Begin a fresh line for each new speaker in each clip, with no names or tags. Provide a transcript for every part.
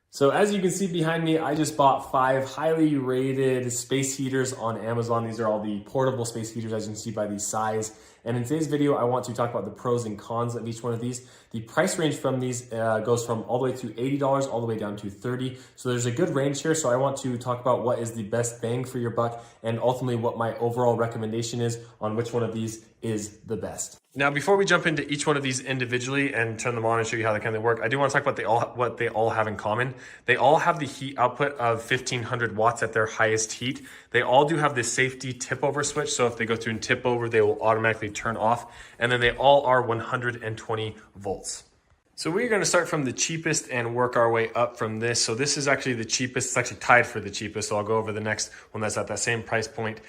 So as you can see behind me, I just bought 5 highly rated space heaters on Amazon. These are all the portable space heaters, as you can see by the size. And in today's video, I want to talk about the pros and cons of each one of these. The price range from these goes from all the way to $80 all the way down to $30. So there's a good range here. So I want to talk about what is the best bang for your buck and ultimately what my overall recommendation is on which one of these is the best. Now, before we jump into each one of these individually and turn them on and show you how they kind of work, I do want to talk about what they all have in common. They all have the heat output of 1500 watts at their highest heat. They all do have this safety tip over switch. So if they go through and tip over, they will automatically turn off. And then they all are 120 volts. So we're going to start from the cheapest and work our way up from this. So this is actually the cheapest. It's actually tied for the cheapest. So I'll go over the next one that's at that same price point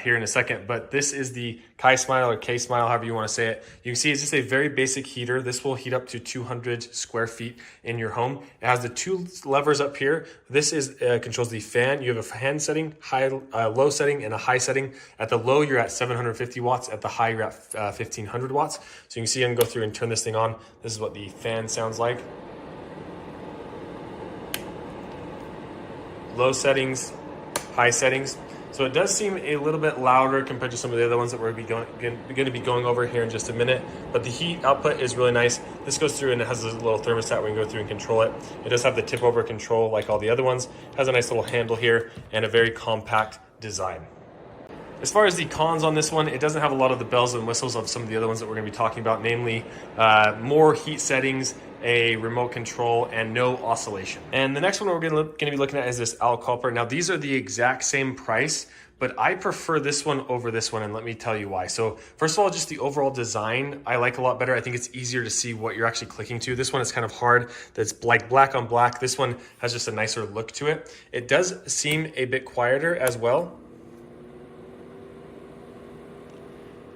here in a second. But this is the Kai Smile or K Smile, however you want to say it. You can see it's just a very basic heater. This will heat up to 200 square feet in your home. It has the 2 levers up here. This is controls the fan. You have a fan setting, low setting, and a high setting. At the low, you're at 750 watts. At the high, you're at 1500 watts. So you can see I can go through and turn this thing on. This is what the fan sounds like. Low settings, high settings. So it does seem a little bit louder compared to some of the other ones that we're going to be going over here in just a minute. But the heat output is really nice. This goes through and it has a little thermostat where you can go through and control it. It does have the tip over control like all the other ones. It has a nice little handle here and a very compact design. As far as the cons on this one, it doesn't have a lot of the bells and whistles of some of the other ones that we're going to be talking about, namely more heat settings, a remote control, and no oscillation. And the next one we're going to be looking at is this owl culper. Now these are the exact same price, but I prefer this one over this one, and let me tell you why. So first of all, just the overall design I like a lot better. I think it's easier to see what you're actually clicking to. This one is kind of hard. That's like black on black. This one has just a nicer look to it. It does seem a bit quieter as well.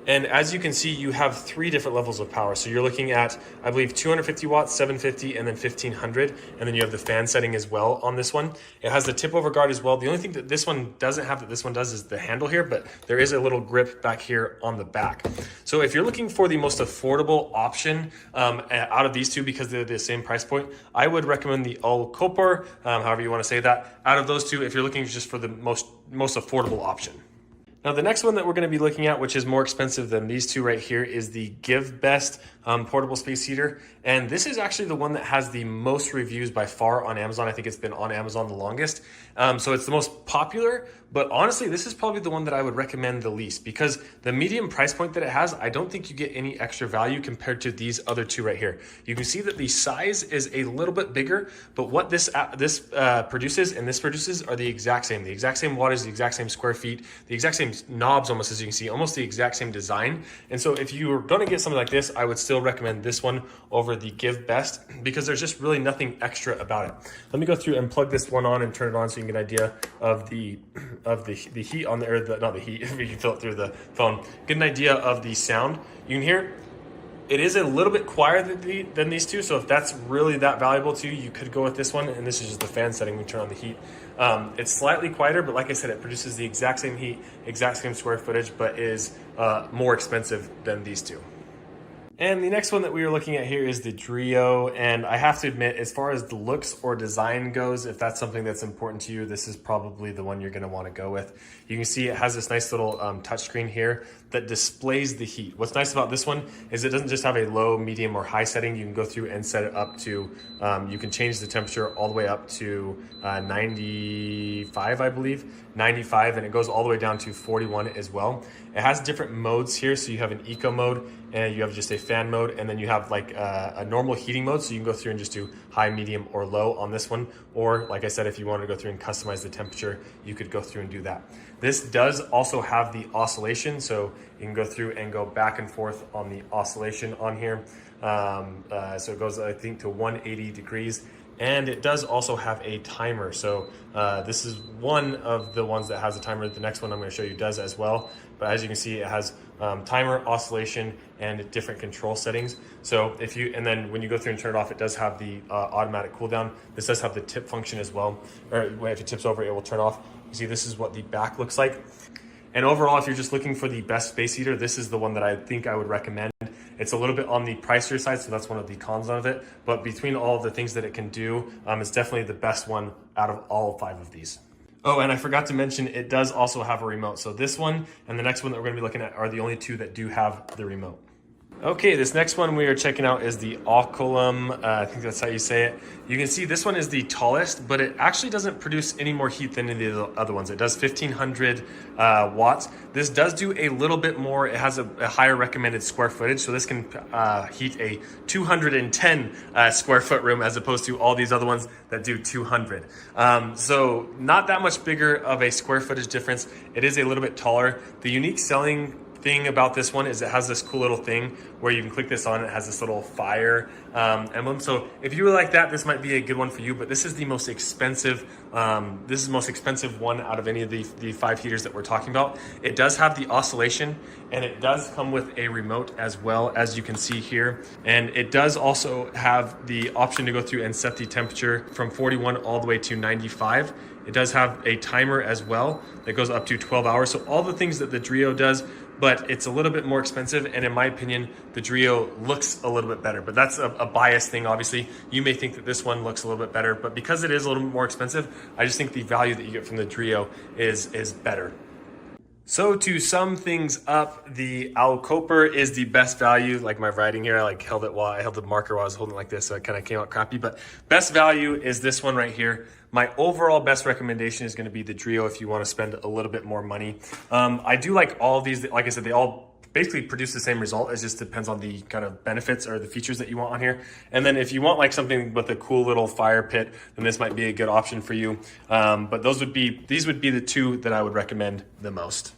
And as you can see, you have 3 different levels of power. So you're looking at, I believe, 250 watts, 750, and then 1500. And then you have the fan setting as well on this one. It has the tip over guard as well. The only thing that this one doesn't have that this one does is the handle here, but there is a little grip back here on the back. So if you're looking for the most affordable option out of these two, because they're the same price point, I would recommend the All Copper, however you want to say that, out of those two, if you're looking just for the most affordable option. Now, the next one that we're going to be looking at, which is more expensive than these two right here, is the Give Best portable space heater. And this is actually the one that has the most reviews by far on Amazon. I think it's been on Amazon the longest. So it's the most popular, but honestly, this is probably the one that I would recommend the least because the medium price point that it has, I don't think you get any extra value compared to these other two right here. You can see that the size is a little bit bigger, but what this produces and this produces are the exact same wattage, the exact same square feet, the exact same knobs almost, as you can see, almost the exact same design. And so if you were going to get something like this, I would still recommend this one over the Give Best because there's just really nothing extra about it. Let me go through and plug this one on and turn it on so you can get an idea of the heat on the, or the, not the heat, if you can feel it through the phone. Get an idea of the sound. You can hear it is a little bit quieter than these two, so if that's really that valuable to you, you could go with this one, and this is just the fan setting. We turn on the heat. It's slightly quieter, but like I said, it produces the exact same heat, exact same square footage, but is more expensive than these two. And the next one that we are looking at here is the Drio, and I have to admit, as far as the looks or design goes, if that's something that's important to you, this is probably the one you're going to want to go with. You can see it has this nice little touchscreen here that displays the heat. What's nice about this one is it doesn't just have a low, medium, or high setting. You can go through and set it up to, you can change the temperature all the way up to 95, I believe, 95, and it goes all the way down to 41 as well. It has different modes here, so you have an eco mode, and you have just a fan mode, and then you have like a normal heating mode, so you can go through and just do high, medium, or low on this one. Or like I said, if you wanted to go through and customize the temperature, you could go through and do that. This does also have the oscillation, so you can go through and go back and forth on the oscillation on here. So it goes, I think, to 180 degrees. And it does also have a timer. So this is one of the ones that has a timer. The next one I'm going to show you does as well. But as you can see, it has timer, oscillation, and different control settings. So if you, and then when you go through and turn it off, it does have the automatic cool down. This does have the tip function as well. Or if it tips over, it will turn off. You see, this is what the back looks like. And overall, if you're just looking for the best space heater, this is the one that I think I would recommend. It's a little bit on the pricier side, so that's one of the cons of it. But between all of the things that it can do, it's definitely the best one out of all 5 of these. Oh, and I forgot to mention, it does also have a remote. So this one and the next one that we're gonna be looking at are the only 2 that do have the remote. Okay, this next one we are checking out is the Oculum. I think that's how you say it. You can see this one is the tallest, but it actually doesn't produce any more heat than any of the other ones. It does 1500 watts. This does do a little bit more. It has a higher recommended square footage, so this can heat a 210 square foot room as opposed to all these other ones that do 200. So not that much bigger of a square footage difference. It is a little bit taller. The unique selling thing about this one is it has this cool little thing where you can click this on. It has this little fire emblem. So if you were like that, this might be a good one for you. But this is the most expensive. This is the most expensive one out of any of the 5 heaters that we're talking about. It does have the oscillation, and it does come with a remote as well, as you can see here. And it does also have the option to go through and set the temperature from 41 all the way to 95. It does have a timer as well that goes up to 12 hours. So all the things that the Drio does, but it's a little bit more expensive. And in my opinion, the Drio looks a little bit better, but that's a biased thing. Obviously, you may think that this one looks a little bit better, but because it is a little bit more expensive, I just think the value that you get from the Drio is better. So to sum things up, the Alcoper is the best value. Like my writing here, I held the marker while I was holding it like this, so it kind of came out crappy. But best value is this one right here. My overall best recommendation is going to be the Drio if you want to spend a little bit more money. I do like all of these. Like I said, they all basically produce the same result. It just depends on the kind of benefits or the features that you want on here. And then if you want like something with a cool little fire pit, then this might be a good option for you. But these would be the 2 that I would recommend the most.